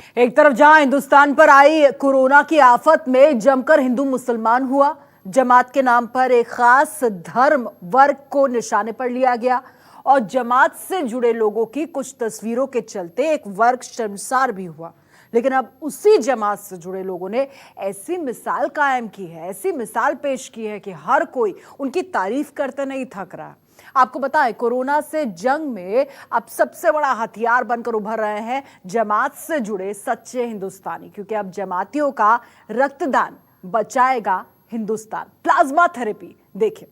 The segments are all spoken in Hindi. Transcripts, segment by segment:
एक तरफ जहां हिंदुस्तान पर आई कोरोना की आफत में जमकर हिंदू मुसलमान हुआ, जमात के नाम पर एक खास धर्म वर्ग को निशाने पर लिया गया और जमात से जुड़े लोगों की कुछ तस्वीरों के चलते एक वर्ग शर्मसार भी हुआ। लेकिन अब उसी जमात से जुड़े लोगों ने ऐसी मिसाल कायम की है, ऐसी मिसाल पेश की है कि हर कोई उनकी तारीफ करते नहीं थक रहा। आपको बताएं, कोरोना से जंग में अब सबसे बड़ा हथियार बनकर उभर रहे हैं जमात से जुड़े सच्चे हिंदुस्तानी, क्योंकि अब जमातियों का रक्तदान बचाएगा हिंदुस्तान। प्लाज्मा थेरेपी देखिए।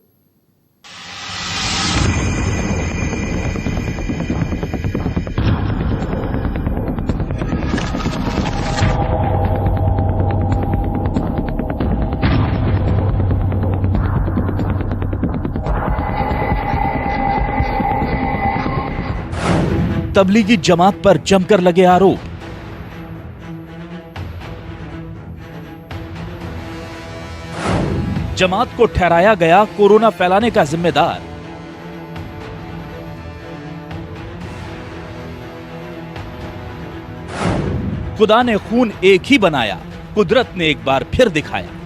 तबलीगी जमात पर जमकर लगे आरोप। जमात को ठहराया गया कोरोना फैलाने का जिम्मेदार। खुदा ने खून एक ही बनाया, कुदरत ने एक बार फिर दिखाया।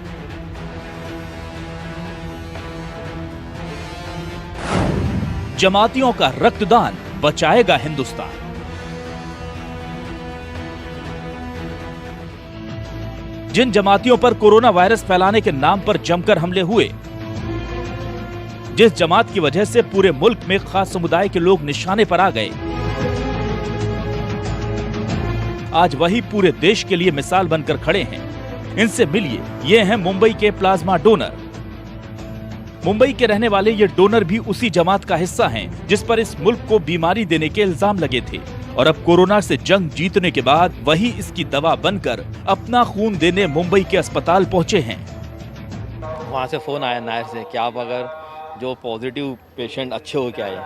जमातियों का रक्तदान बचाएगा हिंदुस्तान। जिन जमातियों पर कोरोना वायरस फैलाने के नाम पर जमकर हमले हुए, जिस जमात की वजह से पूरे मुल्क में खास समुदाय के लोग निशाने पर आ गए, आज वही पूरे देश के लिए मिसाल बनकर खड़े हैं। इनसे मिलिए, ये हैं मुंबई के प्लाज्मा डोनर। मुंबई के रहने वाले ये डोनर भी उसी जमात का हिस्सा हैं जिस पर इस मुल्क को बीमारी देने के इल्जाम लगे थे, और अब कोरोना से जंग जीतने के बाद वही इसकी दवा बनकर अपना खून देने मुंबई के अस्पताल पहुंचे हैं। वहाँ से फ़ोन आया नायर से कि आप अगर जो पॉजिटिव पेशेंट अच्छे हो के आए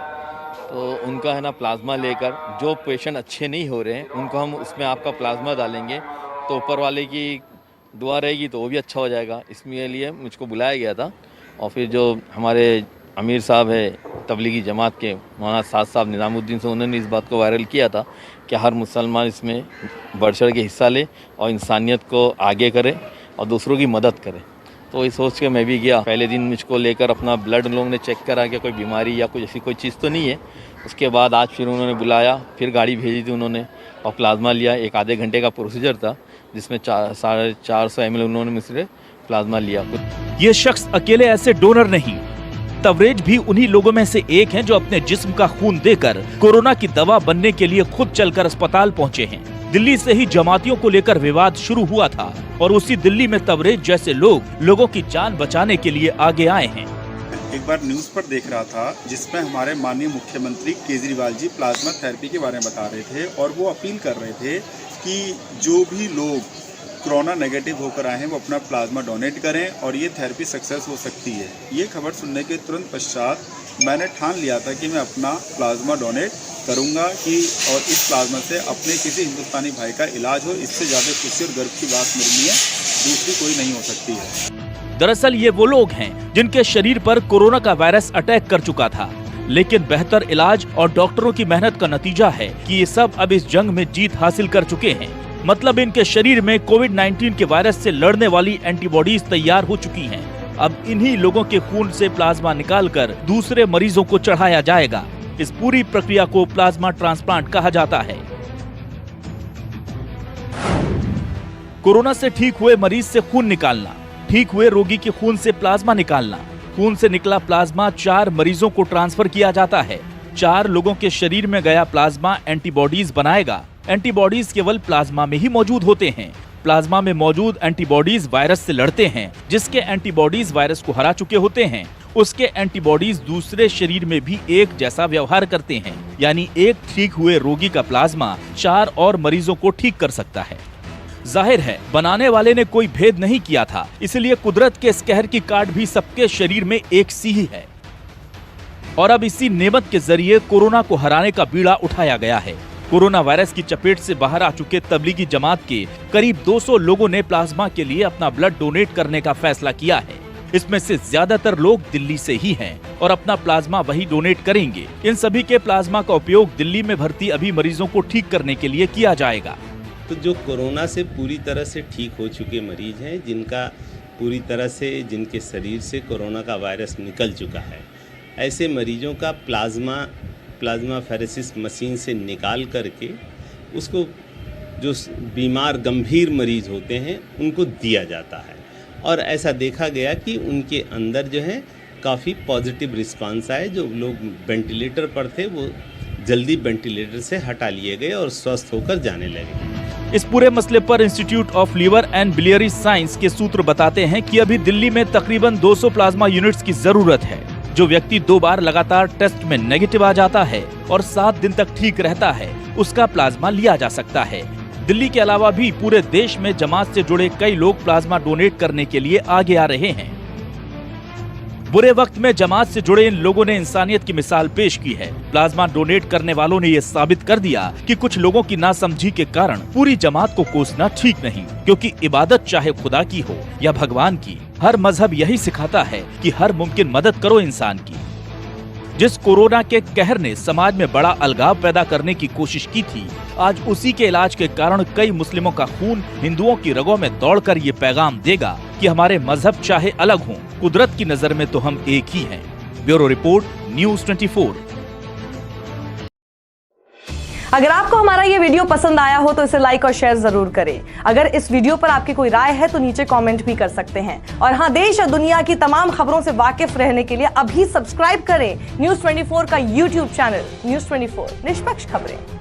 तो उनका है ना प्लाज्मा लेकर, जो पेशेंट अच्छे नहीं हो रहे हैं उनको हम उसमें आपका प्लाज्मा डालेंगे तो ऊपर वाले की दुआ रहेगी तो वो भी अच्छा हो जाएगा। इसके लिए मुझको बुलाया गया था। और फिर जो हमारे अमीर साहब है तबलीगी जमात के मौलाना साद साहब निज़ामुद्दीन से, उन्होंने इस बात को वायरल किया था कि हर मुसलमान इसमें बढ़ चढ़ के हिस्सा ले और इंसानियत को आगे करे और दूसरों की मदद करे। तो ये सोच के मैं भी गया। पहले दिन मुझको लेकर अपना ब्लड लोगों ने चेक करा कि कोई बीमारी या कोई ऐसी कोई चीज़ तो नहीं है। उसके बाद आज फिर उन्होंने बुलाया, फिर गाड़ी भेजी थी उन्होंने और प्लाज्मा लिया। एक आधे घंटे का प्रोसीजर था जिसमें 450 ml उन्होंने मुझसे प्लाज्मा लिया। ये शख्स अकेले ऐसे डोनर नहीं, तवरेज भी उन्हीं लोगों में से एक हैं जो अपने जिस्म का खून देकर कोरोना की दवा बनने के लिए खुद चलकर अस्पताल पहुंचे हैं। दिल्ली से ही जमातियों को लेकर विवाद शुरू हुआ था और उसी दिल्ली में तवरेज जैसे लोग लोगों की जान बचाने के लिए आगे आए हैं। एक बार न्यूज़ पर देख रहा था जिसमें हमारे माननीय मुख्यमंत्री केजरीवाल जी प्लाज्मा थेरेपी के बारे में बता रहे थे और वो अपील कर रहे थे कि जो भी लोग कोरोना नेगेटिव होकर आए हैं वो अपना प्लाज्मा डोनेट करें और ये थेरेपी सक्सेस हो सकती है। ये खबर सुनने के तुरंत पश्चात मैंने ठान लिया था कि मैं अपना प्लाज्मा डोनेट करूंगा कि और इस प्लाज्मा से अपने किसी हिंदुस्तानी भाई का इलाज हो। इससे ज़्यादा खुशी और गर्व की बात मेरे लिए दूसरी कोई नहीं हो सकती है। दरअसल ये वो लोग हैं जिनके शरीर पर कोरोना का वायरस अटैक कर चुका था, लेकिन बेहतर इलाज और डॉक्टरों की मेहनत का नतीजा है कि ये सब अब इस जंग में जीत हासिल कर चुके हैं। मतलब इनके शरीर में कोविड-19 के वायरस से लड़ने वाली एंटीबॉडीज तैयार हो चुकी हैं। अब इन्हीं लोगों के खून से प्लाज्मा निकालकर दूसरे मरीजों को चढ़ाया जाएगा। इस पूरी प्रक्रिया को प्लाज्मा ट्रांसप्लांट कहा जाता है। कोरोना से ठीक हुए मरीज से खून निकालना, ठीक हुए रोगी के खून से प्लाज्मा निकालना। खून से निकला प्लाज्मा 4 मरीजों को ट्रांसफर किया जाता है। 4 लोगों के शरीर में गया प्लाज्मा एंटीबॉडीज बनाएगा। एंटीबॉडीज केवल प्लाज्मा में ही मौजूद होते हैं। प्लाज्मा में मौजूद एंटीबॉडीज वायरस से लड़ते हैं। जिसके एंटीबॉडीज वायरस को हरा चुके होते हैं, उसके एंटीबॉडीज दूसरे शरीर में भी एक जैसा व्यवहार करते हैं। यानी एक ठीक हुए रोगी का प्लाज्मा 4 और मरीजों को ठीक कर सकता है। जाहिर है बनाने वाले ने कोई भेद नहीं किया था, इसलिए कुदरत के इस कहर की काट भी सबके शरीर में एक सी ही है। और अब इसी नेमत के जरिए कोरोना को हराने का बीड़ा उठाया गया है। कोरोना वायरस की चपेट से बाहर आ चुके तबलीगी जमात के करीब 200 लोगों ने प्लाज्मा के लिए अपना ब्लड डोनेट करने का फैसला किया है। इसमें से ज्यादातर लोग दिल्ली से ही हैं और अपना प्लाज्मा वही डोनेट करेंगे। इन सभी के प्लाज्मा का उपयोग दिल्ली में भर्ती अभी मरीजों को ठीक करने के लिए किया जाएगा। तो जो कोरोना से पूरी तरह से ठीक हो चुके मरीज हैं, जिनका पूरी तरह से जिनके शरीर से कोरोना का वायरस निकल चुका है, ऐसे मरीजों का प्लाज्मा फेरेसिस मशीन से निकाल करके उसको जो बीमार गंभीर मरीज होते हैं उनको दिया जाता है। और ऐसा देखा गया कि उनके अंदर जो है काफ़ी पॉजिटिव रिस्पांस आए। जो लोग वेंटिलेटर पर थे वो जल्दी वेंटिलेटर से हटा लिए गए और स्वस्थ होकर जाने लगे। इस पूरे मसले पर institute of liver and biliary science के सूत्र बताते हैं कि अभी दिल्ली में तकरीबन 200 प्लाज्मा यूनिट्स की जरूरत है। जो व्यक्ति 2 बार लगातार टेस्ट में नेगेटिव आ जाता है और 7 दिन तक ठीक रहता है, उसका प्लाज्मा लिया जा सकता है। दिल्ली के अलावा भी पूरे देश में जमात से जुड़े कई लोग प्लाज्मा डोनेट करने के लिए आगे आ रहे हैं। बुरे वक्त में जमात से जुड़े इन लोगों ने इंसानियत की मिसाल पेश की है। प्लाज्मा डोनेट करने वालों ने ये साबित कर दिया कि कुछ लोगों की नासमझी के कारण पूरी जमात को कोसना ठीक नहीं, क्योंकि इबादत चाहे खुदा की हो या भगवान की, हर मजहब यही सिखाता है कि हर मुमकिन मदद करो इंसान की। जिस कोरोना के कहर ने समाज में बड़ा अलगाव पैदा करने की कोशिश की थी, आज उसी के इलाज के कारण कई मुस्लिमों का खून हिंदुओं की रगों में दौड़कर ये पैगाम देगा कि हमारे मजहब चाहे अलग हों, कुदरत की नजर में तो हम एक ही हैं। Bureau report, news 24। अगर आपको हमारा ये वीडियो पसंद आया हो तो इसे लाइक और शेयर जरूर करें। अगर इस वीडियो पर आपकी कोई राय है तो नीचे कमेंट भी कर सकते हैं। और हाँ, देश और दुनिया की तमाम खबरों से वाकिफ रहने के लिए अभी सब्सक्राइब करें न्यूज़ 24 का YouTube चैनल। न्यूज़ 24, निष्पक्ष खबरें।